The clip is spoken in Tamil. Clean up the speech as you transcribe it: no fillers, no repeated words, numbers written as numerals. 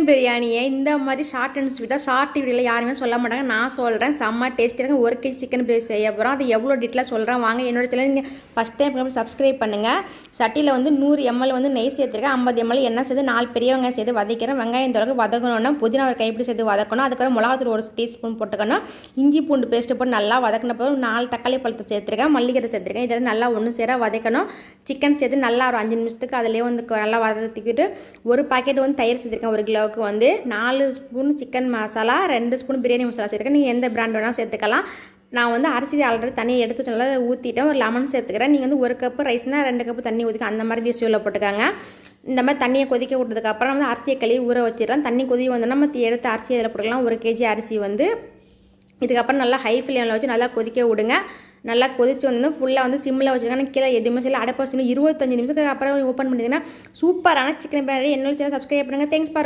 சிக்கன் பிரியாணியை இந்த மாதிரி ஷார்ட் அண்ட் ஸ்வீட்டாக ஷார்ட் வீடியோவில் யாருமே சொல்ல மாட்டாங்க. நான் சொல்கிறேன், செம்ம டேஸ்ட்டாக இருக்கும். 1 kg சிக்கன் பிரியாணி செய்ய போகிறோம். அது எவ்வளோ டீட்டெயிலாக சொல்கிறேன் வாங்க. என்னோட சேனல் நீங்கள் ஃபஸ்ட் டைம் சப்ஸ்கிரைப் பண்ணுங்கள். சட்டியில் வந்து 100 ml வந்து நெய் சேர்த்துருக்கேன். 50 ml எண்ணெய் சேர்த்து 4 பெரிய வெங்காயம் சேர்த்து வதக்கிறேன். வெங்காயம் இந்த அளவுக்கு வதக்கணும்னா புதினா ஒரு கைப்பிடி சேர்த்து வதக்கணும். அதுக்கப்புறம் மிளகாத்தூள் 1 டீஸ்பூன் போட்டுக்கணும். இஞ்சி பூண்டு பேஸ்ட்டு போட்டு நல்லா வதக்கின போது 4 தக்காளி பழத்தை சேர்த்துருக்கேன். மல்லிகரை சேர்த்துருக்கேன். இதை நல்லா ஒன்று சேர வதக்கணும். சிக்கன் சேர்த்து நல்லா ஒரு 5 நிமிஷத்துக்கு அதிலே வந்து நல்லா வதக்கிட்டு ஒரு பாக்கெட் வந்து தயிர் சேர்த்துருக்கேன். 1 கிலோவுக்கு வந்து 4 spoon chicken masala, 2 spoon biryani masala சேர்த்துருக்கேன். நீங்கள் எந்த பிராண்ட் வேணாலும் சேர்த்துக்கலாம். நான் வந்து அரிசி ஆல்ரெடி தண்ணியை எடுத்து நல்லா ஊற்றிட்டேன். ஒரு லெமன் சேர்த்துக்கிறேன். நீங்கள் வந்து 1 கப்பு ரைஸ்னால் 2 கப்பு தண்ணி ஊற்றிக்க அந்த மாதிரி ரேஷியோவில் போட்டுக்காங்க. இந்த மாதிரி தண்ணியை கொதிக்க விட்டதுக்கப்புறம் வந்து அரிசியை கழுவி ஊற வச்சிடலாம். தண்ணி கொதி வந்தோன்னா நம்ம எடுத்து அரிசி அதில் போட்டுக்கலாம். 1 kg அரிசி வந்து இதுக்கப்புறம் நல்லா ஹை ஃப்ளேமில் வச்சு நல்லா கொதிக்க விடுங்க. நல்லா கொதிச்சு வந்து ஃபுல்லாக வந்து சிம்மில் வச்சுருக்காங்க. கீழே எதுவுமே செய்யல. அடைப்பு வச்சு 25 நிமிஷத்துக்கு அப்புறம் ஓப்பன் பண்ணிங்கன்னா சூப்பரான சிக்கன் பிரியாணி. என்னோட சேனல் சப்ஸ்கிரைப் பண்ணுங்கள். Thanks for